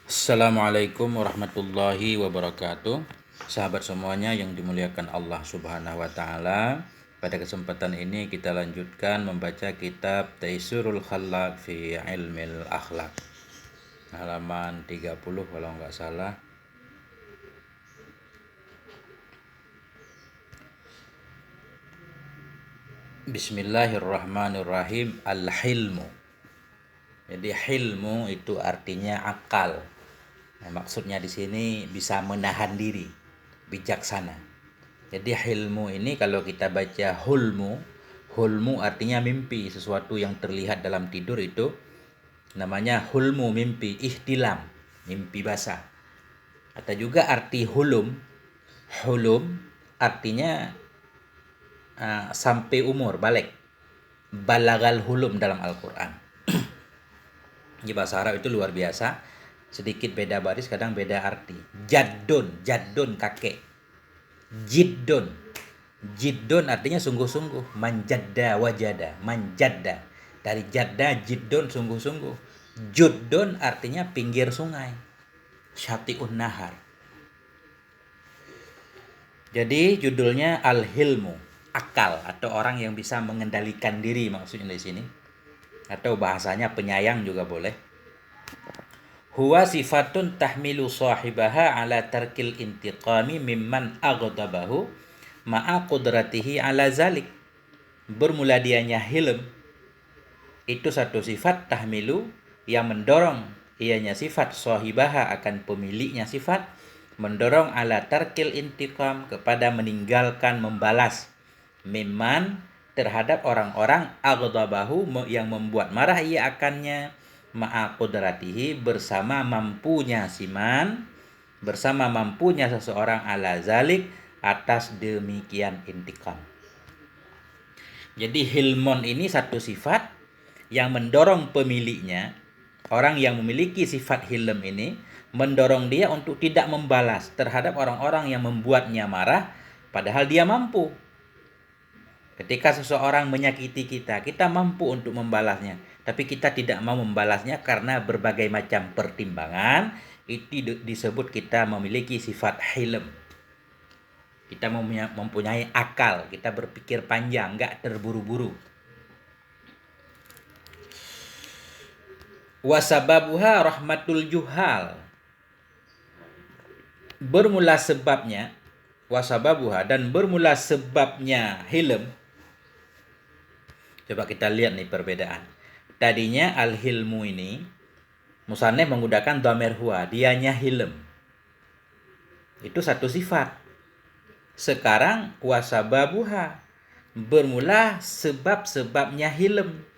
Assalamualaikum warahmatullahi wabarakatuh. Sahabat semuanya yang dimuliakan Allah Subhanahu wa taala. Pada kesempatan ini kita lanjutkan membaca kitab Taisirul Khallaq fi Ilmil Akhlaq. Halaman 30 kalau nggak salah. Bismillahirrahmanirrahim. Al-hilmu. Jadi hilmu itu artinya akal. Nah, maksudnya di sini bisa menahan diri, bijaksana. Jadi hilmu ini kalau kita baca hulmu, hulmu artinya mimpi, sesuatu yang terlihat dalam tidur itu namanya hulmu, mimpi, ihtilam, mimpi basah. Atau juga arti hulum, hulum artinya sampai umur, balik. Balagal hulum dalam Al-Quran. Di bahasa Arab itu luar biasa. Sedikit beda baris, kadang beda arti. Jaddun, jaddun kakek. Jiddun, jiddun artinya sungguh-sungguh. Manjadda wajada, manjadda. Dari jadda, jiddun sungguh-sungguh. Juddun artinya pinggir sungai. Syati'un nahar. Jadi judulnya Al-Hilmu, akal atau orang yang bisa mengendalikan diri maksudnya di sini. Atau bahasanya penyayang juga boleh. Huwa sifatun tahmilu sahibaha ala tarkil intiqami mimman aghdabahu ma'a qudratihi ala zalik. Bermula dianya hilm itu satu sifat tahmilu yang mendorong ianya sifat sahibaha akan pemiliknya sifat, mendorong ala tarkil intiqam kepada meninggalkan membalas mimman terhadap orang-orang aghdabahu yang membuat marah ia akannya ma'a qudratihi bersama mampunya siman, bersama mampunya seseorang ala zalik atas demikian intikam. Jadi hilmon ini satu sifat yang mendorong pemiliknya, orang yang memiliki sifat hilm ini mendorong dia untuk tidak membalas terhadap orang-orang yang membuatnya marah padahal dia mampu. Ketika seseorang menyakiti kita, kita mampu untuk membalasnya, tapi kita tidak mau membalasnya karena berbagai macam pertimbangan. Itu disebut kita memiliki sifat hilm. Kita mempunyai akal, kita berpikir panjang, nggak terburu-buru. Wasababuha rahmatul juhal. Bermula sebabnya, wasababuha dan bermula sebabnya hilm. Coba kita lihat nih perbedaan. Tadinya al-hilmu ini musannif menggunakan dhamir huwa, dianya hilm. Itu satu sifat. Sekarang wasababuha, bermula sebab-sebabnya hilm.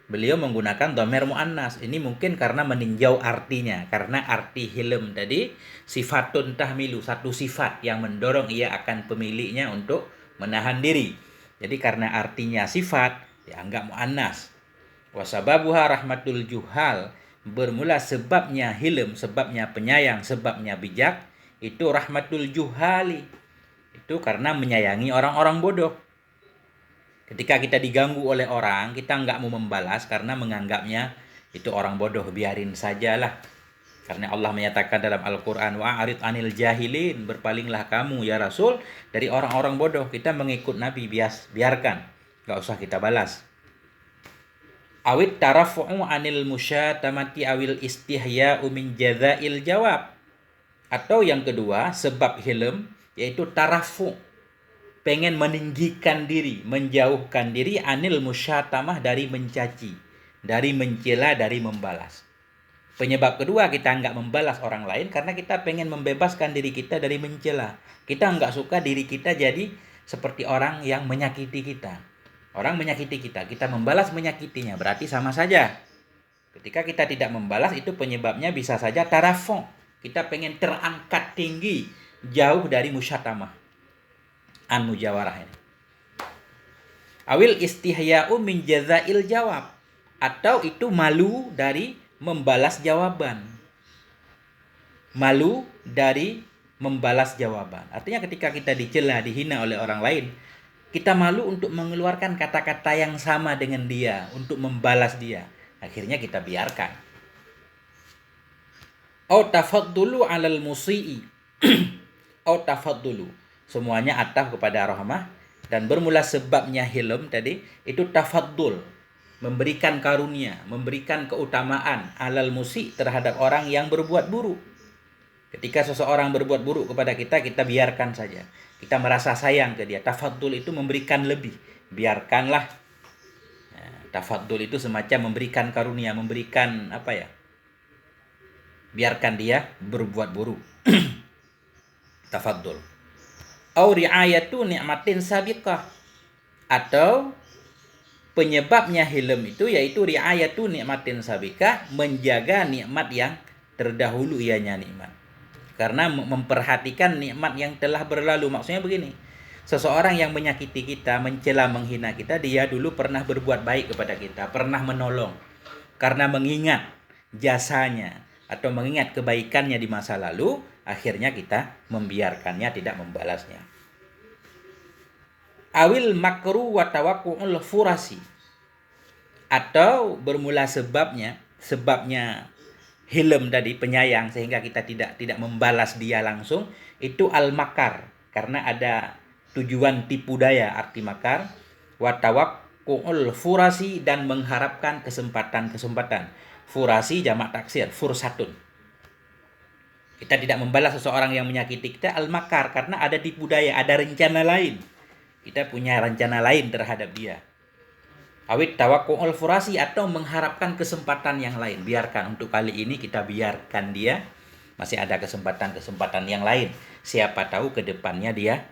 Beliau menggunakan dhamir muannas. Ini mungkin karena meninjau artinya. Karena arti hilm tadi sifatun tahmilu, satu sifat yang mendorong ia akan pemiliknya untuk menahan diri. Jadi karena artinya sifat, dianggap muannas. Wasababuha rahmatul juhal, bermula sebabnya hilm, sebabnya penyayang, sebabnya bijak, itu rahmatul juhali. Itu karena menyayangi orang-orang bodoh. Ketika kita diganggu oleh orang, kita nggak mau membalas karena menganggapnya itu orang bodoh, biarin sajalah. Karena Allah menyatakan dalam Al-Quran, wa'arid anil jahilin, berpalinglah kamu ya Rasul dari orang-orang bodoh. Kita mengikut Nabi, biarkan, nggak usah kita balas. Awit tarafu'u anil musyatamati awil istihya'u min jadha'il jawab. Atau yang kedua, sebab hilm, yaitu tarafu', pengen meninggikan diri, menjauhkan diri anil musyatamah, dari mencaci, dari mencela, dari membalas. Penyebab kedua kita nggak membalas orang lain karena kita pengen membebaskan diri kita dari mencela. Kita nggak suka diri kita jadi seperti orang yang menyakiti kita. Orang menyakiti kita, kita membalas menyakitinya, berarti sama saja. Ketika kita tidak membalas, itu penyebabnya bisa saja tarafong. Kita pengen terangkat tinggi, jauh dari musyatamah. An-mujawarah ini. Awil istihya'u min jazail jawab. Atau itu malu dari membalas jawaban. Malu dari membalas jawaban. Artinya ketika kita dicela, dihina oleh orang lain, kita malu untuk mengeluarkan kata-kata yang sama dengan dia, untuk membalas dia. Akhirnya kita biarkan. Au tafaddulu 'alal musii. Au tafaddulu. Semuanya ataf kepada rahmah dan bermula sebabnya hilm tadi itu tafaddul, memberikan karunia, memberikan keutamaan alal musi terhadap orang yang berbuat buruk. Ketika seseorang berbuat buruk kepada kita, kita biarkan saja. Kita merasa sayang ke dia. Tafaddul itu memberikan lebih. Biarkanlah. Tafaddul itu semacam memberikan karunia, memberikan apa ya? Biarkan dia berbuat buruk. Tafaddul. Au ri'ayatu ni'matin sabiqah. Atau penyebabnya hilm itu yaitu ri'ayatu nikmatin sabiqah, menjaga nikmat yang terdahulu ianya nikmat. Karena memperhatikan nikmat yang telah berlalu. Maksudnya begini, seseorang yang menyakiti kita, mencela, menghina kita, dia dulu pernah berbuat baik kepada kita, pernah menolong. Karena mengingat jasanya atau mengingat kebaikannya di masa lalu, akhirnya kita membiarkannya, tidak membalasnya. Awil makru wa tawakku'ul furasi. Atau bermula sebabnya hilm tadi, penyayang, sehingga kita tidak membalas dia langsung, itu al-makar, karena ada tujuan tipu daya, arti makar. Wa tawakku'ul furasi, dan mengharapkan kesempatan-kesempatan. Furasi jamak taksir, fursatun. Kita tidak membalas seseorang yang menyakiti kita, al-makar, karena ada tipu daya, ada rencana lain. Kita punya rencana lain terhadap dia. Awit tawakku'ul furasi, atau mengharapkan kesempatan yang lain. Biarkan untuk kali ini, kita biarkan dia. Masih ada kesempatan-kesempatan yang lain. Siapa tahu ke depannya dia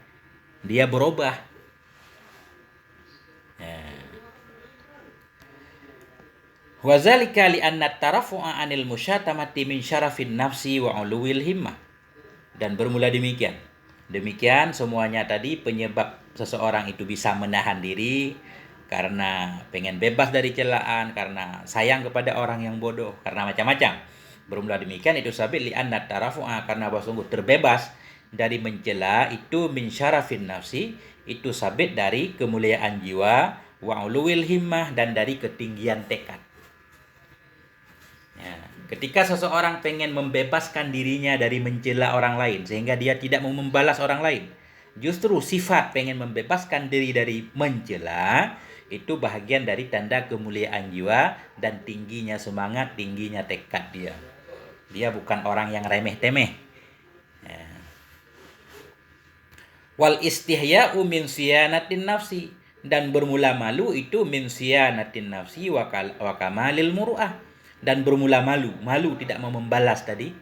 berubah. Wa zalika li anna tarafu'a 'anil musyatamati min syarafin nafsi wa 'uluwil himmah. Dan bermula demikian. Demikian semuanya tadi penyebab seseorang itu bisa menahan diri karena pengen bebas dari celaan, karena sayang kepada orang yang bodoh, karena macam-macam. Bermula demikian itu sabit li anna tarafu'a, karena sungguh terbebas dari mencela itu min syarafin nafsi, itu sabit dari kemuliaan jiwa, wa uluwil himmah, dan dari ketinggian tekad. Ya, ketika seseorang pengen membebaskan dirinya dari mencela orang lain sehingga dia tidak mau membalas orang lain, justru sifat pengen membebaskan diri dari mencela itu bahagian dari tanda kemuliaan jiwa dan tingginya semangat, tingginya tekad dia. Dia bukan orang yang remeh-temeh. Ya. Wal istihya'u min siyanatin nafsi, dan bermula malu itu min siyanatin nafsi wa kamalil muru'ah, dan bermula malu tidak mau membalas tadi,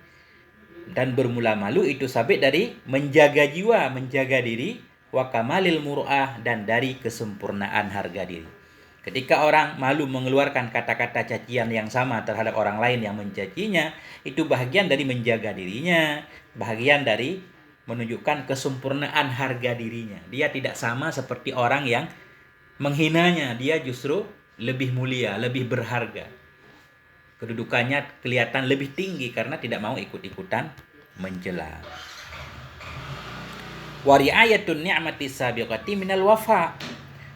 dan bermula malu itu sabit dari menjaga jiwa, menjaga diri, wa kamalil muru'ah, dan dari kesempurnaan harga diri. Ketika orang malu mengeluarkan kata-kata cacian yang sama terhadap orang lain yang mencacinya, itu bahagian dari menjaga dirinya, bahagian dari menunjukkan kesempurnaan harga dirinya. Dia tidak sama seperti orang yang menghinanya, dia justru lebih mulia, lebih berharga. Kedudukannya kelihatan lebih tinggi karena tidak mau ikut-ikutan mencela. Wa ri'ayatun ni'mati sabiqati minal wafa,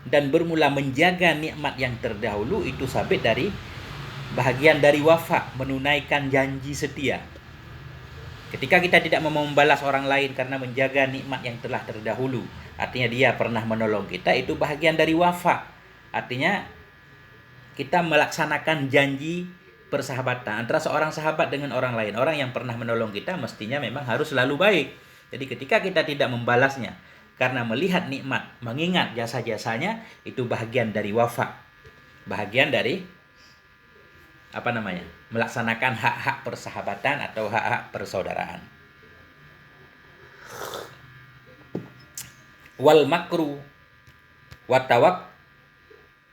dan bermula menjaga nikmat yang terdahulu itu sabit dari bahagian dari wafa, menunaikan janji setia. Ketika kita tidak mau membalas orang lain karena menjaga nikmat yang telah terdahulu, artinya dia pernah menolong kita, itu bahagian dari wafa. Artinya kita melaksanakan janji persahabatan antara seorang sahabat dengan orang lain. Orang yang pernah menolong kita mestinya memang harus selalu baik. Jadi ketika kita tidak membalasnya karena melihat nikmat, mengingat jasa-jasanya, itu bahagian dari wafa. Bahagian dari melaksanakan hak-hak persahabatan atau hak-hak persaudaraan. Wal makru wa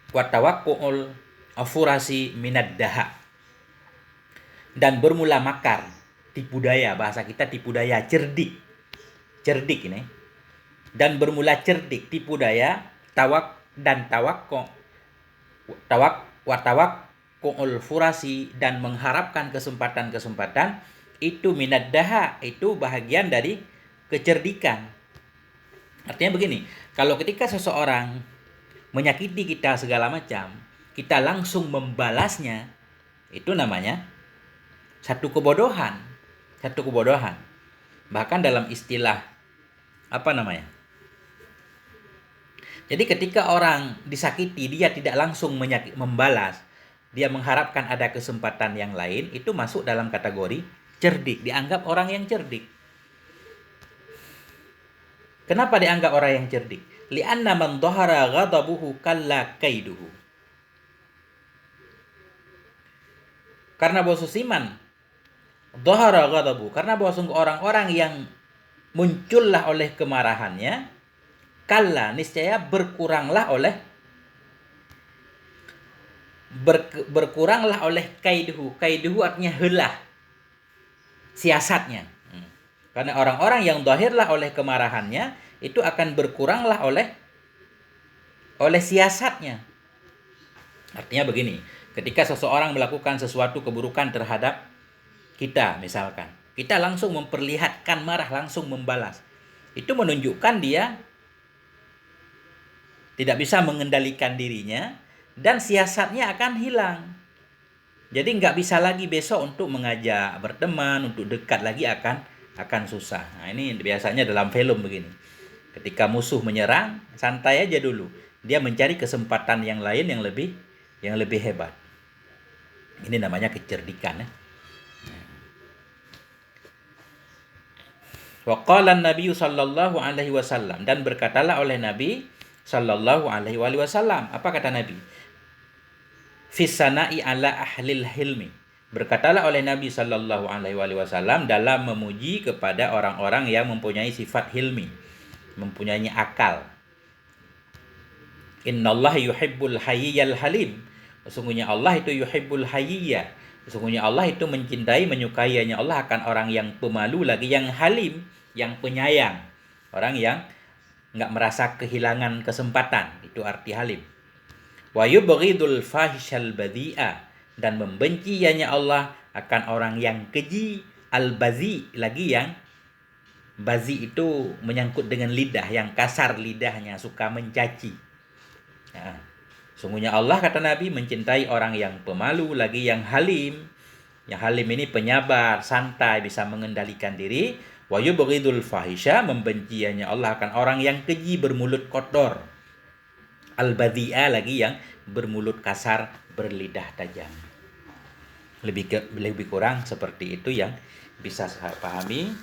tawakku'ul afurasi minad daha, dan bermula makar, tipu daya, bahasa kita tipu daya, cerdik ini, dan bermula cerdik, tipu daya, tawakku'ul furasi, dan mengharapkan kesempatan-kesempatan, itu minad daha, itu bahagian dari kecerdikan. Artinya begini, kalau ketika seseorang menyakiti kita segala macam, kita langsung membalasnya, itu namanya satu kebodohan. Satu kebodohan. Bahkan dalam istilah apa namanya? Jadi ketika orang disakiti, dia tidak langsung membalas. Dia mengharapkan ada kesempatan yang lain, itu masuk dalam kategori cerdik, dianggap orang yang cerdik. Kenapa dianggap orang yang cerdik? Li'anna man dhahara ghadabuhu kalla kaiduhu. Karena bahwa Siman dhahara ghadabu, karena bahwa sungguh orang-orang yang muncullah oleh kemarahannya, kalla niscaya berkuranglah oleh kaiduhu. Kaiduhu artinya helah, siasatnya. Karena orang-orang yang zahirlah oleh kemarahannya itu akan berkuranglah oleh siasatnya. Artinya begini, ketika seseorang melakukan sesuatu keburukan terhadap kita misalkan, kita langsung memperlihatkan marah, langsung membalas. Itu menunjukkan dia tidak bisa mengendalikan dirinya dan siasatnya akan hilang. Jadi nggak bisa lagi besok untuk mengajak berteman, untuk dekat lagi akan susah. Nah, ini biasanya dalam film begini. Ketika musuh menyerang, santai aja dulu. Dia mencari kesempatan yang lain yang lebih hebat. Ini namanya kecerdikan ya. Wa qala an-nabiy sallallahu alaihi wasallam, dan berkatalah oleh Nabi sallallahu alaihi wasallam. Apa kata Nabi? Fis sana'i ala ahlil hilmi. Berkatalah oleh Nabi sallallahu alaihi wasallam dalam memuji kepada orang-orang yang mempunyai sifat hilmi, mempunyai akal. Innallaha yuhibbul hayyal halim. Sesungguhnya Allah itu yuhibbul hayya. Sesungguhnya Allah itu mencintai, menyukainya Allah akan orang yang pemalu, lagi yang halim, yang penyayang. Orang yang enggak merasa kehilangan kesempatan, itu arti halim. Wa yubghidul fahishal badhi'a, dan membencinya Allah akan orang yang keji, al-bazi, lagi yang bazi itu menyangkut dengan lidah, yang kasar lidahnya, suka mencaci. Nah, sungguhnya Allah kata Nabi mencintai orang yang pemalu, lagi yang halim. Yang halim ini penyabar, santai, bisa mengendalikan diri. Wa yubghidul fahisha, membencinya Allah akan orang yang keji, bermulut kotor. Al-badhi'a, lagi yang bermulut kasar, berlidah tajam. Lebih kurang seperti itu yang bisa saya pahami.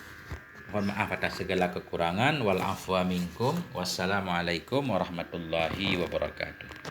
Mohon maaf atas segala kekurangan. Wal afwa minkum. Wassalamualaikum warahmatullahi wabarakatuh.